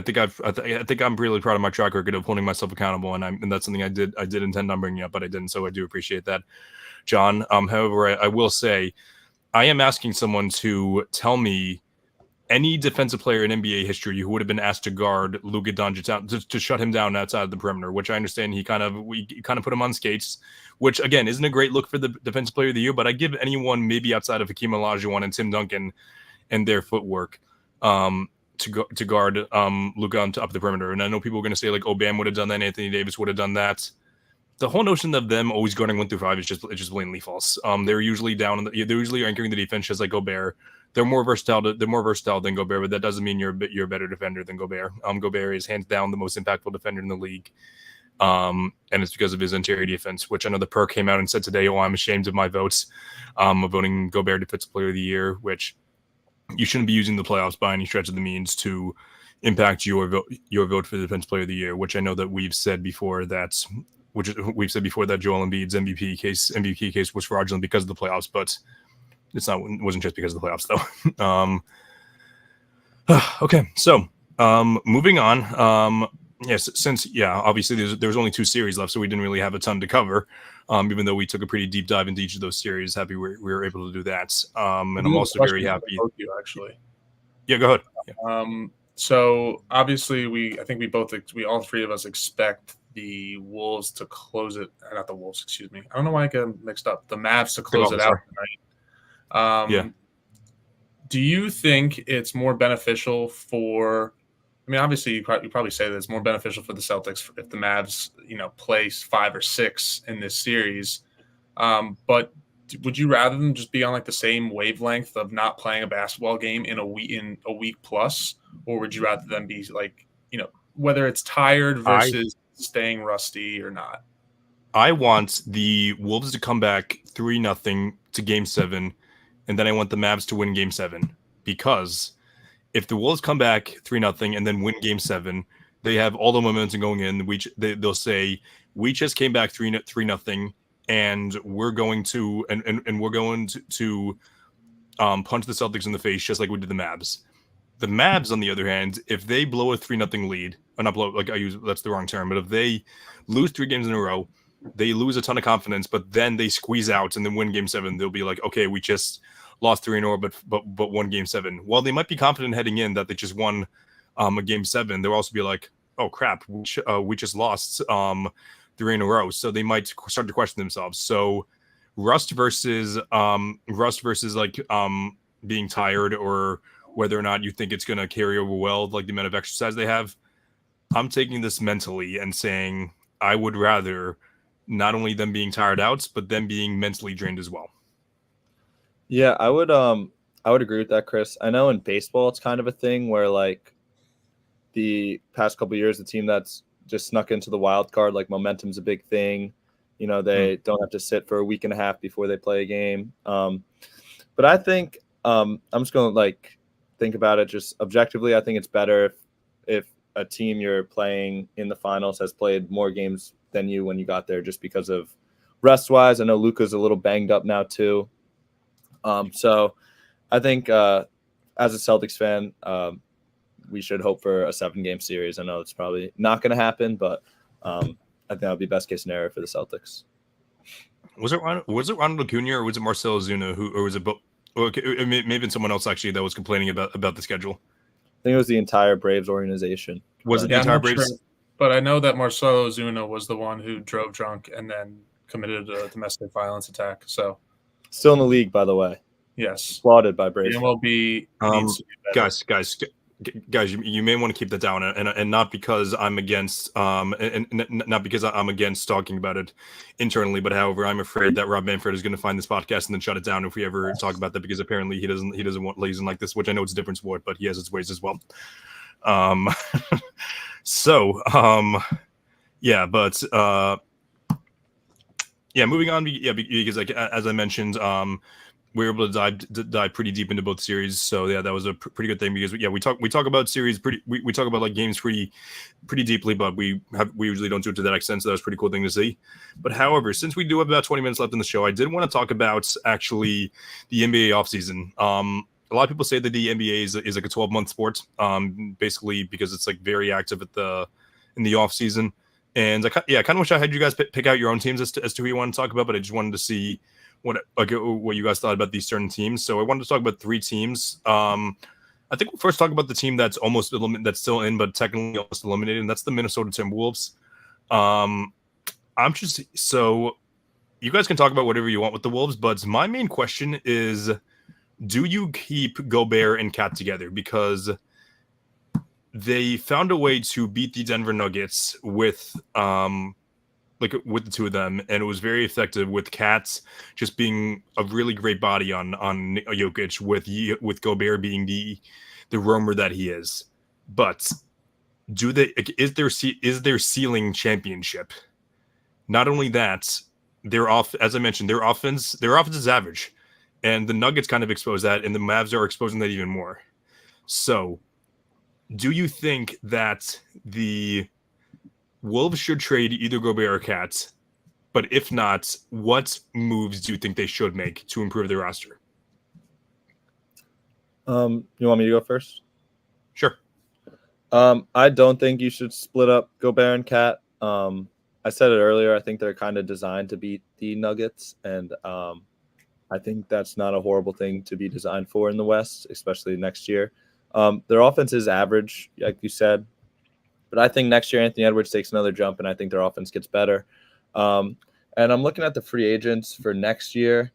think I'm really proud of my track record of holding myself accountable, and that's something I did intend on bringing up, but I didn't, so I do appreciate that, John. However, I will say, I am asking someone to tell me any defensive player in NBA history who would have been asked to guard Luka Doncic to shut him down outside of the perimeter, which I understand we kind of put him on skates, which again isn't a great look for the defensive player of the year, but I give anyone maybe outside of Hakeem Olajuwon and Tim Duncan and their footwork to guard Luka up the perimeter. And I know people are going to say like, oh, Bam would have done that, Anthony Davis would have done that. The whole notion of them always guarding 1 through 5 is just blatantly false. They're usually they're usually anchoring the defense just like Gobert. They're more versatile than Gobert, but that doesn't mean you're a better defender than Gobert. Gobert is hands down the most impactful defender in the league, and it's because of his interior defense. Which I know the Perk came out and said today, "Oh, I'm ashamed of my votes of voting Gobert Defensive Player of the Year." Which you shouldn't be using the playoffs by any stretch of the means to impact your vote for the Defensive Player of the Year. Which I know that we've said before that Joel Embiid's MVP case was fraudulent because of the playoffs, but it wasn't just because of the playoffs though. Okay, so moving on. Yes, since obviously there's only 2 series left, so we didn't really have a ton to cover. Even though we took a pretty deep dive into each of those series, happy we were able to do that. And I'm also very happy. Actually, yeah, go ahead. Yeah. So obviously we all 3 of us expect the Wolves to close it. Not the Wolves, excuse me. I don't know why I get mixed up. The Mavs to close it out tonight. Do you think it's more beneficial for? I mean, obviously, you probably say that it's more beneficial for the Celtics if the Mavs, place 5 or 6 in this series. But would you rather them just be on like the same wavelength of not playing a basketball game in a week plus, or would you rather them be like, whether it's tired versus staying rusty or not? I want the Wolves to come back 3-0 to Game 7, and then I want the Mavs to win Game 7, because if the Wolves come back 3-0 and then win Game 7, they have all the momentum going in. They'll say, we just came back 3-0, and we're going to punch the Celtics in the face just like we did the Mavs. The Mavs, on the other hand, if they blow a 3-0 lead, or not blow, that's the wrong term, but if they lose 3 games in a row, they lose a ton of confidence, but then they squeeze out and then win Game 7. They'll be like, okay, we just lost 3 in a row, but won Game 7. While they might be confident heading in that they just won a Game 7, they'll also be like, oh crap, we just lost 3 in a row. So they might start to question themselves. So rust versus like being tired, or whether or not you think it's going to carry over well, like the amount of exercise they have. I'm taking this mentally and saying I would rather not only them being tired out, but them being mentally drained as well. Yeah, I would agree with that, Chris. I know in baseball it's kind of a thing where like the past couple of years, the team that's just snuck into the wild card, like momentum's a big thing. They don't have to sit for a week and a half before they play a game. But I think I'm just going to think about it just objectively. I think it's better if a team you're playing in the finals has played more games than you when you got there, just because of rest wise. I know Luka's a little banged up now too. So I think as a Celtics fan, we should hope for a 7-game series. I know it's probably not going to happen, but I think that would be best case scenario for the Celtics. Was it Ronald Acuna or was it Marcelo Zuna or was it both? Okay, it may have been someone else actually that was complaining about the schedule. I think it was the entire Braves organization. Was it the I'm entire not Braves? sure, but I know that Marcelo Ozuna was the one who drove drunk and then committed a domestic violence attack. So Still in the league, by the way. yes, Applauded by the Braves. MLB needs to be better. Guys, you may want to keep that down, and not because I'm against and not because I'm against talking about it internally, but however, I'm afraid that Rob Manfred is going to find this podcast and then shut it down if we ever talk about that, because apparently he doesn't want Lazen like this, which I know it's a different sport, but he has his ways as well. Moving on, because like as I mentioned, we were able to dive pretty deep into both series. So yeah, that was a pretty good thing, because we talk about series we talk about like games pretty deeply, but we usually don't do it to that extent. So that was a pretty cool thing to see. But however, since we do have about 20 minutes left in the show, I did want to talk about actually the NBA offseason. A lot of people say that the NBA is like a 12-month sport, basically because it's like very active in the off season. And I kind of wish I had you guys pick out your own teams as to who you want to talk about, but I just wanted to see what you guys thought about these certain teams. So I wanted to talk about 3 teams. I think we'll first talk about the team that's that's still in, but technically almost eliminated, and that's the Minnesota Timberwolves. So you guys can talk about whatever you want with the Wolves, but my main question is, do you keep Gobert and Cat together? Because they found a way to beat the Denver Nuggets with the two of them, and it was very effective, with Cat just being a really great body on Jokic, with Gobert being the roamer that he is. But is their ceiling championship? Not only that, as I mentioned, their offense is average, and the Nuggets kind of expose that, and the Mavs are exposing that even more. So, do you think that the Wolves should trade either Gobert or Cat? But if not, what moves do you think they should make to improve their roster? You want me to go first? Sure. I don't think you should split up Gobert and Cat. I said it earlier. I think they're kind of designed to beat the Nuggets, and I think that's not a horrible thing to be designed for in the West, especially next year. Their offense is average, like you said. But I think next year Anthony Edwards takes another jump, and I think their offense gets better. And I'm looking at the free agents for next year.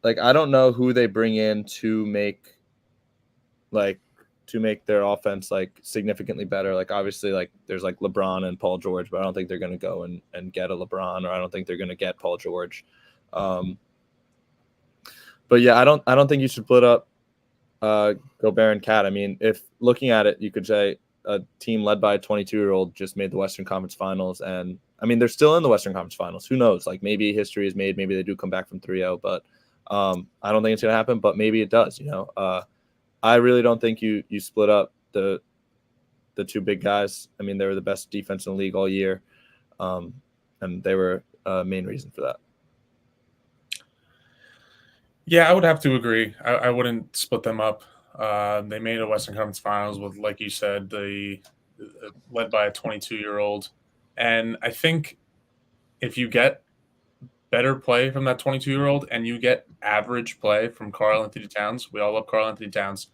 Like, I don't know who they bring in to make their offense like significantly better. Like, obviously, like there's like LeBron and Paul George, but I don't think they're going to go and get a LeBron, or I don't think they're going to get Paul George. But yeah, I don't think you should split up Gobert and Cat. I mean, if looking at it, you could say a team led by a 22-year-old just made the Western Conference Finals, and I mean, they're still in the Western Conference Finals. Who knows? Like, maybe history is made. Maybe they do come back from 3-0, but I don't think it's going to happen, but maybe it does, I really don't think you split up the two big guys. I mean, they were the best defense in the league all year, and they were a main reason for that. Yeah, I would have to agree. I wouldn't split them up. They made a Western Conference Finals with, like you said, led by a 22-year-old. And I think if you get better play from that 22-year-old and you get average play from Karl-Anthony Towns, we all love Karl-Anthony Towns,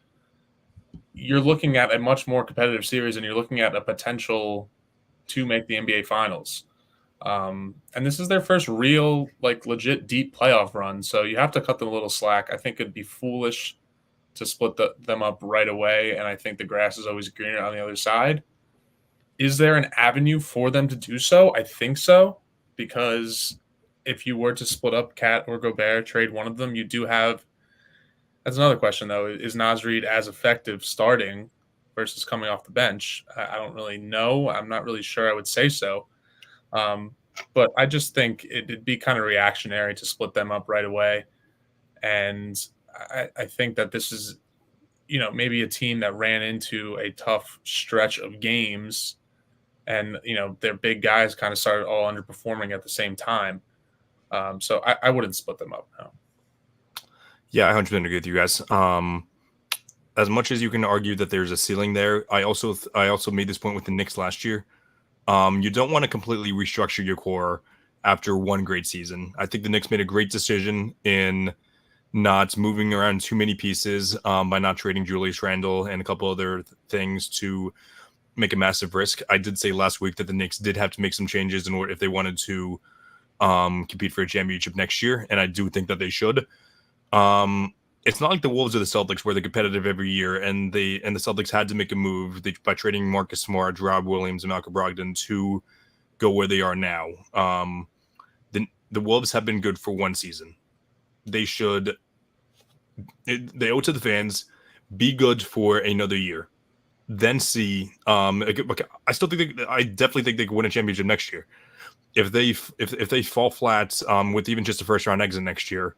you're looking at a much more competitive series, and you're looking at a potential to make the NBA Finals. And this is their first real, like, legit deep playoff run, so you have to cut them a little slack. I think it'd be foolish to split them up right away, and I think the grass is always greener on the other side. Is there an avenue for them to do so? I think so, because if you were to split up Cat or Gobert, trade one of them, you do have – that's another question, though. Is Naz Reid as effective starting versus coming off the bench? I don't really know. I'm not really sure I would say so. But I just think it'd be kind of reactionary to split them up right away. And I think that this is, maybe a team that ran into a tough stretch of games, and, their big guys kind of started all underperforming at the same time. So I wouldn't split them up. No. Yeah, I 100% agree with you guys. As much as you can argue that there's a ceiling there, I also made this point with the Knicks last year. You don't want to completely restructure your core after one great season. I think the Knicks made a great decision in not moving around too many pieces by not trading Julius Randle and a couple other things to make a massive risk. I did say last week that the Knicks did have to make some changes in order if they wanted to compete for a championship next year, and I do think that they should. It's not like the Wolves or the Celtics where they're competitive every year, and the Celtics had to make a move by trading Marcus Smart, Rob Williams, and Malcolm Brogdon to go where they are now. The Wolves have been good for one season. They owe to the fans, be good for another year, then see. I definitely think they could win a championship next year. If they fall flat with even just a first round exit next year,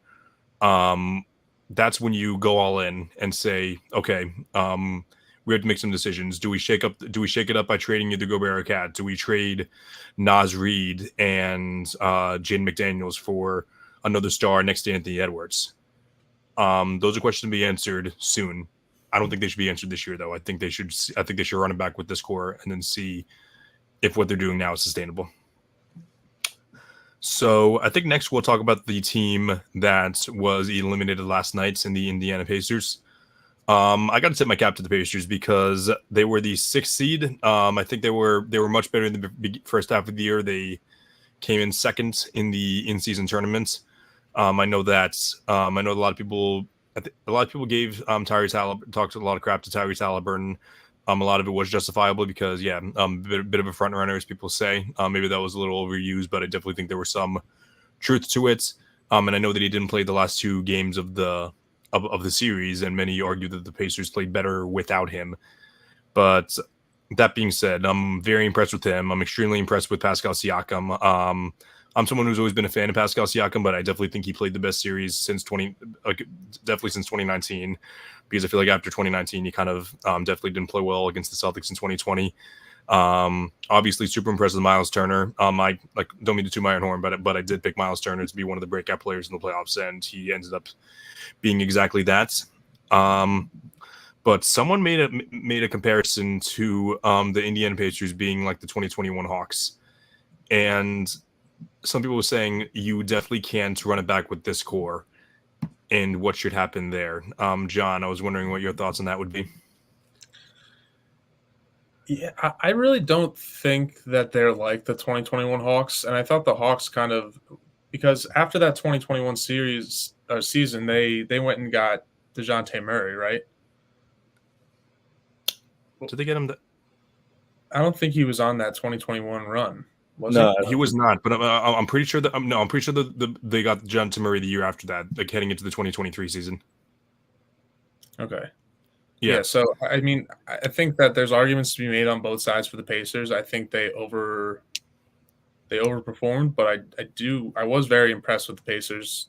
that's when you go all in and say, okay, we have to make some decisions. Do we shake it up by trading either Gobert or Cat? Do we trade Naz Reid and Jaden McDaniels for another star next to Anthony Edwards? Those are questions to be answered soon. I don't think they should be answered this year, though. I think they should run it back with this core and then see if what they're doing now is sustainable. So I think next we'll talk about the team that was eliminated last night in the Indiana Pacers. I got to tip my cap to the Pacers because they were the 6th seed. I think they were much better in the first half of the year. They came in second in the in-season tournament. I know that a lot of people gave Tyrese Halliburton, talked a lot of crap to Tyrese Halliburton. A lot of it was justifiable because, bit of a front runner, as people say. Maybe that was a little overused, but I definitely think there was some truth to it. And I know that he didn't play the last 2 games of the series, and many argue that the Pacers played better without him. But that being said, I'm very impressed with him. I'm extremely impressed with Pascal Siakam. I'm someone who's always been a fan of Pascal Siakam, but I definitely think he played the best series since 2019, because I feel like after 2019, he kind of definitely didn't play well against the Celtics in 2020. Obviously, super impressed with Miles Turner. I don't mean to toot my own horn, but I did pick Miles Turner to be one of the breakout players in the playoffs, and he ended up being exactly that. But someone made a comparison to the Indiana Pacers being like the 2021 Hawks, and some people were saying you definitely can't run it back with this core, and what should happen there. John, I was wondering what your thoughts on that would be. Yeah, I really don't think that they're like the 2021 Hawks, and I thought the Hawks kind of, because after that 2021 season, they went and got DeJounte Murray, right? Did they get him? I don't think he was on that 2021 run. He was not, but I'm pretty sure that they got DeJounte Murray the year after that, like heading into the 2023 season. Okay. Yeah. So I mean, I think that there's arguments to be made on both sides for the Pacers. I think they overperformed, but I was very impressed with the Pacers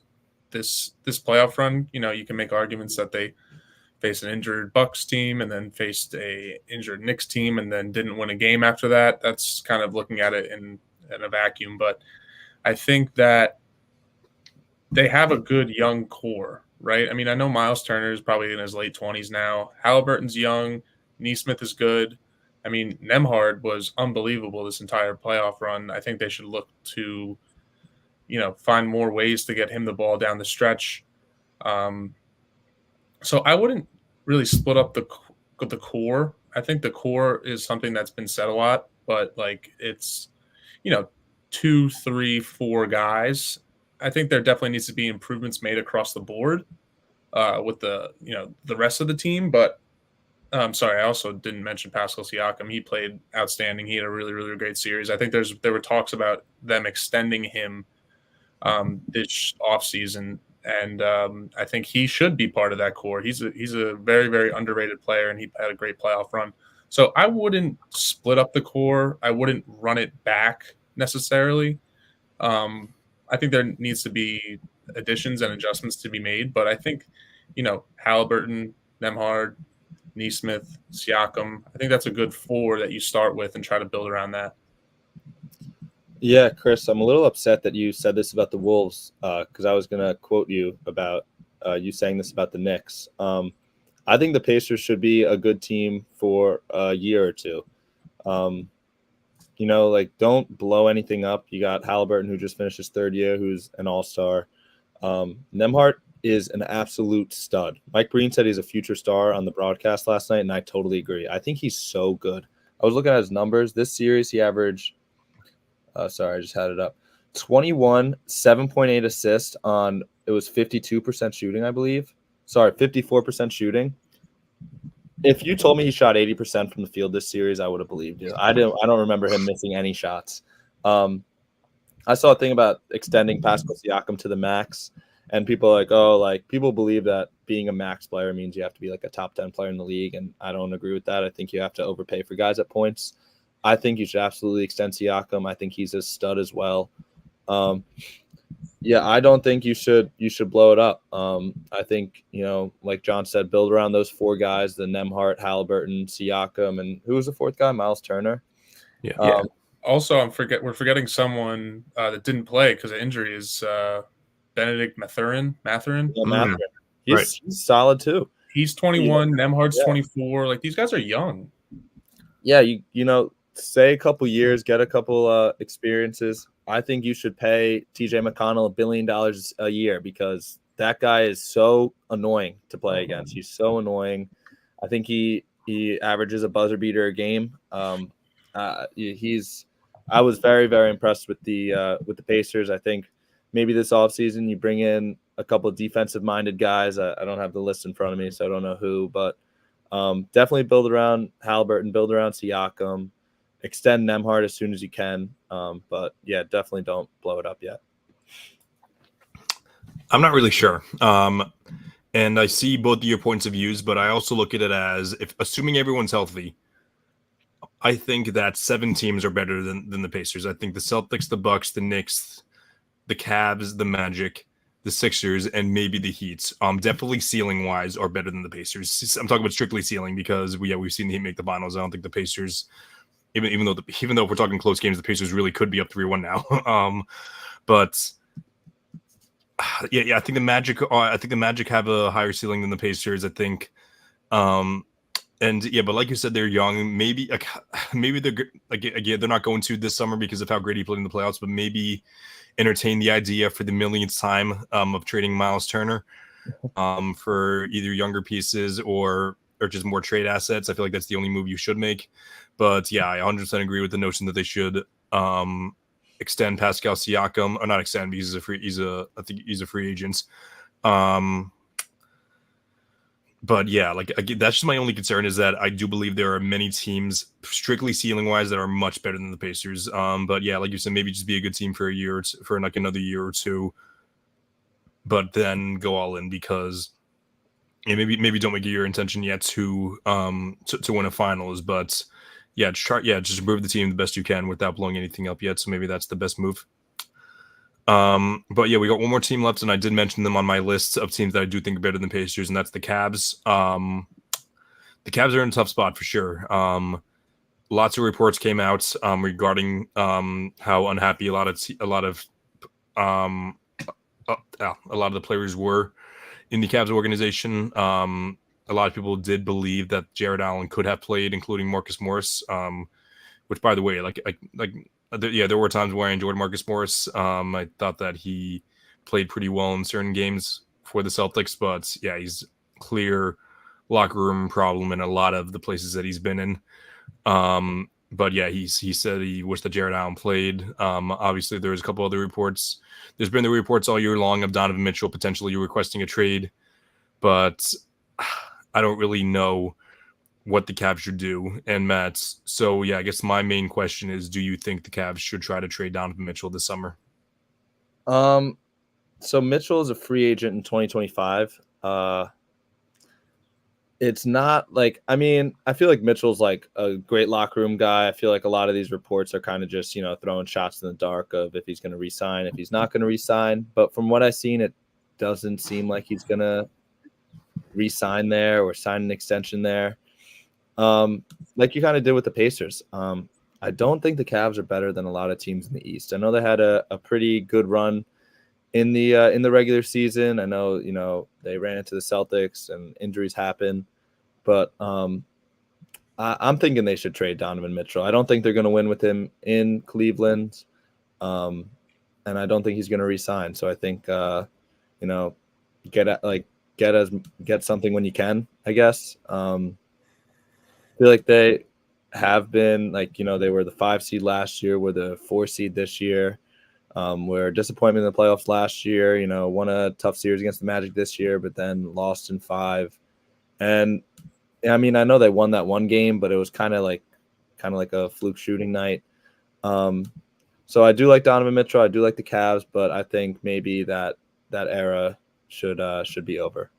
this playoff run. You know, you can make arguments that they faced an injured Bucks team and then faced a injured Knicks team and then didn't win a game after that. That's kind of looking at it in a vacuum, but I think that they have a good young core, right? I mean, I know Miles Turner is probably in his late 20s now. Halliburton's young. Nesmith is good. I mean, Nembhard was unbelievable this entire playoff run. I think they should look to, find more ways to get him the ball down the stretch. So I wouldn't really split up the core. I think the core is something that's been said a lot, but it's, 2, 3, 4 guys. I think there definitely needs to be improvements made across the board with the rest of the team. But sorry, I also didn't mention Pascal Siakam. He played outstanding. He had a really, really great series. I think there were talks about them extending him this offseason. And I think he should be part of that core. He's a very, very underrated player, and he had a great playoff run. So I wouldn't split up the core. I wouldn't run it back necessarily. I think there needs to be additions and adjustments to be made. But I think, Halliburton, Nembhard, Nesmith, Siakam, I think that's a good 4 that you start with and try to build around that. Yeah, Chris, I'm a little upset that you said this about the Wolves because I was going to quote you about you saying this about the Knicks. I think the Pacers should be a good team for a year or two. Don't blow anything up. You got Halliburton, who just finished his 3rd year, who's an all-star. Nembhard, is an absolute stud. Mike Breen said he's a future star on the broadcast last night, and I totally agree. I think he's so good. I was looking at his numbers. This series, he averaged sorry, I just had it up. 21, 7.8 assists on, it was 52% shooting, I believe. Sorry, 54% shooting. If you told me he shot 80% from the field this series, I would have believed you. I don't remember him missing any shots. I saw a thing about extending Pascal Siakam to the max, and people are like, oh, like people believe that being a max player means you have to be like a top 10 player in the league, and I don't agree with that. I think you have to overpay for guys at points. I think you should absolutely extend Siakam. I think he's a stud as well. Yeah, I don't think you should blow it up. I think, like John said, build around those four guys, the Nembhard, Halliburton, Siakam, and who was the fourth guy? Miles Turner. Yeah. Also, we're forgetting someone that didn't play because of injury is Benedict Mathurin. Yeah, he's solid too. He's 21. Nembhard's 24. Like, these guys are young. Yeah, stay a couple years, get a couple experiences. I think you should pay TJ McConnell $1 billion a year because that guy is so annoying to play against. He's so annoying. I think he averages a buzzer beater a game. I was very, very impressed with the Pacers. I think maybe this offseason you bring in a couple of defensive-minded guys. I don't have the list in front of me, so I don't know who, but definitely build around Halliburton, build around Siakam. Extend Nembhard as soon as you can. But yeah, definitely don't blow it up yet. I'm not really sure. And I see both of your points of views, but I also look at it as assuming everyone's healthy, I think that 7 teams are better than the Pacers. I think the Celtics, the Bucks, the Knicks, the Cavs, the Magic, the Sixers, and maybe the Heat. Definitely ceiling wise are better than the Pacers. I'm talking about strictly ceiling because we've seen the Heat make the finals. I don't think the Pacers, even though if we're talking close games, the Pacers really could be up 3-1 now. But yeah, I think the Magic have a higher ceiling than the Pacers. I think, and yeah, but like you said, they're young. Maybe they're not going to this summer because of how great he played in the playoffs. But maybe entertain the idea for the millionth time of trading Miles Turner for either younger pieces or just more trade assets. I feel like that's the only move you should make. But yeah, I 100% agree with the notion that they should extend Pascal Siakam, or not extend because I think he's a free agent. But yeah, that's just my only concern is that I do believe there are many teams, strictly ceiling wise, that are much better than the Pacers. But yeah, like you said, maybe just be a good team for another year or two, but then go all in because maybe don't make it your intention yet to win a finals, but just improve the team the best you can without blowing anything up yet. So maybe that's the best move. But yeah, we got one more team left, and I did mention them on my list of teams that I do think are better than Pacers, and that's the Cavs. The Cavs are in a tough spot for sure. Lots of reports came out regarding how unhappy a lot of the players were in the Cavs organization. A lot of people did believe that Jared Allen could have played, including Marcus Morris. Which, by the way, there were times where I enjoyed Marcus Morris. I thought that he played pretty well in certain games for the Celtics, but yeah, he's clear locker room problem in a lot of the places that he's been in. But yeah, he said he wished that Jared Allen played. Obviously, there's a couple other reports. There's been the reports all year long of Donovan Mitchell potentially requesting a trade, but I don't really know what the Cavs should do. And Matt, so yeah, I guess my main question is, do you think the Cavs should try to trade Donovan Mitchell this summer? So Mitchell is a free agent in 2025. It's not like, I feel like Mitchell's like a great locker room guy. I feel like a lot of these reports are kind of just, throwing shots in the dark of if he's going to resign, if he's not going to resign. But from what I've seen, it doesn't seem like he's going to resign there or sign an extension there. Like you kind of did with the Pacers. I don't think the Cavs are better than a lot of teams in the East. I know they had a pretty good run in the regular season. I know, they ran into the Celtics and injuries happen, but I'm thinking they should trade Donovan Mitchell. I don't think they're going to win with him in Cleveland, and I don't think he's going to resign. So I think, get something when you can, I guess. I feel like they have been they were the 5 seed last year, were the 4 seed this year. Were disappointment in the playoffs last year, won a tough series against the Magic this year, but then lost in 5. And I mean, I know they won that one game, but it was kind of like a fluke shooting night. So I do like Donovan Mitchell. I do like the Cavs, but I think maybe that era should be over.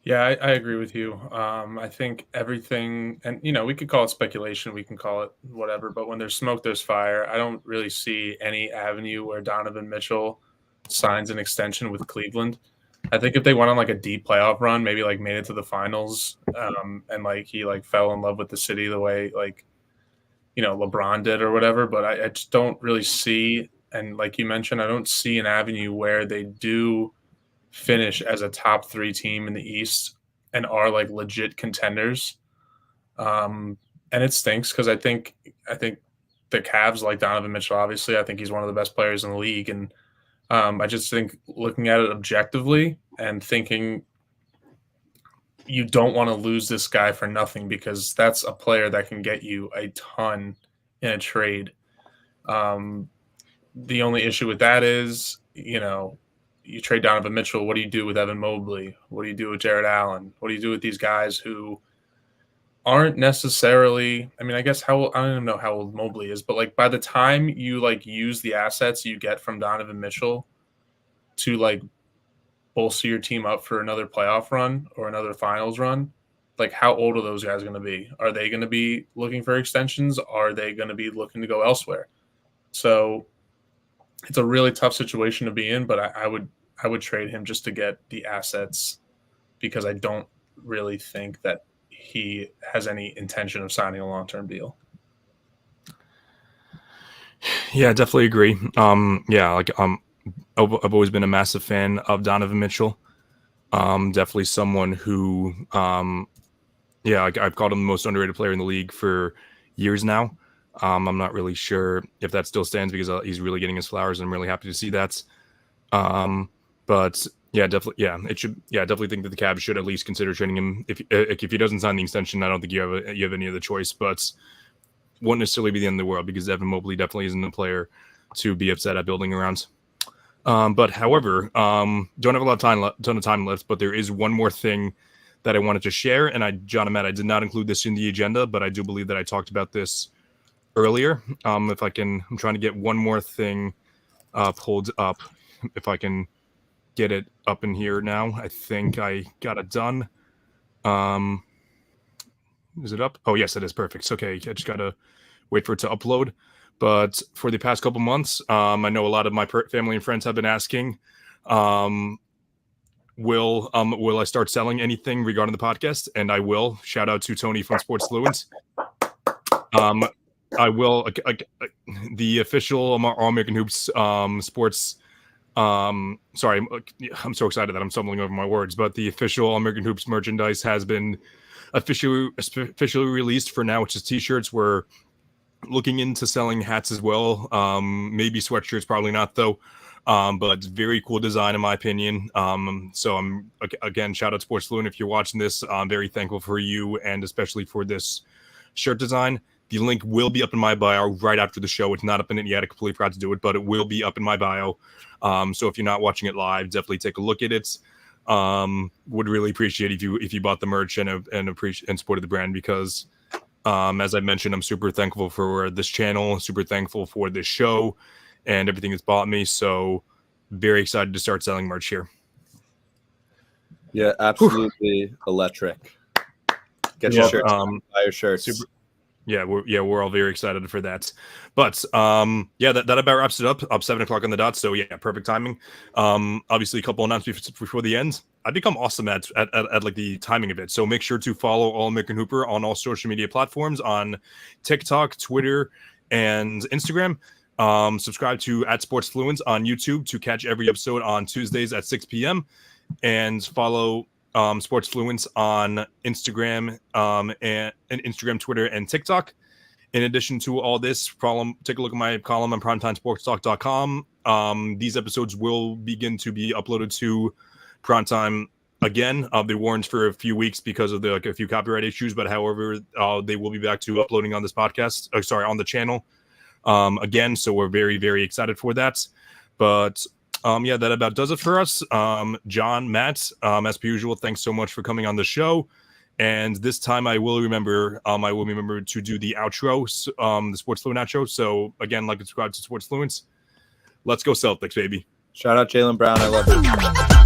Yeah, I agree with you. I think everything, and we could call it speculation, we can call it whatever, but when there's smoke, there's fire. I don't really see any avenue where Donovan Mitchell signs an extension with Cleveland. I think if they went on like a deep playoff run, maybe like made it to the finals, and like he like fell in love with the city the way like LeBron did or whatever, but I just don't really see, and like you mentioned, I don't see an avenue where they do finish as a top 3 team in the East and are like legit contenders. And it stinks because I think the Cavs like Donovan Mitchell. Obviously, I think he's one of the best players in the league, and I just think looking at it objectively and thinking you don't want to lose this guy for nothing because that's a player that can get you a ton in a trade. The only issue with that is, you trade Donovan Mitchell. What do you do with Evan Mobley? What do you do with Jared Allen? What do you do with these guys who aren't necessarily, I mean, I guess I don't even know how old Mobley is, but like by the time you like use the assets you get from Donovan Mitchell to like bolster your team up for another playoff run or another finals run, like how old are those guys going to be? Are they going to be looking for extensions? Are they going to be looking to go elsewhere? So it's a really tough situation to be in, but I would trade him just to get the assets because I don't really think that he has any intention of signing a long-term deal. Yeah, definitely agree. I've always been a massive fan of Donovan Mitchell. Definitely someone who, I've called him the most underrated player in the league for years now. I'm not really sure if that still stands because he's really getting his flowers, and I'm really happy to see that. But yeah, definitely, it should. Yeah, I definitely think that the Cavs should at least consider trading him. If he doesn't sign the extension, I don't think you have any other choice. But won't necessarily be the end of the world because Evan Mobley definitely isn't a player to be upset at building around. But however, don't have a lot of ton of time left. But there is one more thing that I wanted to share, and John and Matt, I did not include this in the agenda, but I do believe that I talked about this earlier. If I can, I'm trying to get one more thing pulled up. If I can get it up in here now, I think I got it done. Is it up? Oh, yes, it is. Perfect. Okay, I just gotta wait for it to upload. But for the past couple months, I know a lot of my family and friends have been asking, will I start selling anything regarding the podcast? And I will. Shout out to Tony from Sports Fluent. I will. The official All American Hoops sports. Sorry, I'm so excited that I'm stumbling over my words. But the official All American Hoops merchandise has been officially released for now, which is T-shirts. We're looking into selling hats as well. Maybe sweatshirts, probably not though. But it's very cool design in my opinion. So I'm again, shout out Sports Fluent if you're watching this. I'm very thankful for you and especially for this shirt design. The link will be up in my bio right after the show. It's not up in it yet. I completely forgot to do it, but it will be up in my bio. So if you're not watching it live, definitely take a look at it. Would really appreciate if you bought the merch and supported the brand because as I mentioned, I'm super thankful for this channel, super thankful for this show and everything it's bought me. So very excited to start selling merch here. Yeah, absolutely electric. Get your shirts, buy your shirts. We're all very excited for that. But that about wraps it up 7:00 on the dot. So yeah, perfect timing. Obviously a couple announcements before the end. I've become awesome at like the timing of it. So make sure to follow All American Hooper on all social media platforms on TikTok, Twitter, and Instagram. Subscribe to @SportsFluent on YouTube to catch every episode on Tuesdays at 6 p.m. and follow Sports Fluent on Instagram and Instagram, Twitter, and TikTok. In addition to all this, take a look at my column on primetimesportstalk.com. These episodes will begin to be uploaded to Primetime again. They weren't for a few weeks because of a few copyright issues, but however, they will be back to uploading on this podcast. On the channel again. So we're very, very excited for that. But that about does it for us. John, Matt, as per usual, thanks so much for coming on the show. And this time I will remember to do the outro, the Sports Fluent outro. So again, like and subscribe to Sports Fluent. Let's go Celtics, baby. Shout out Jaylen Brown. I love you.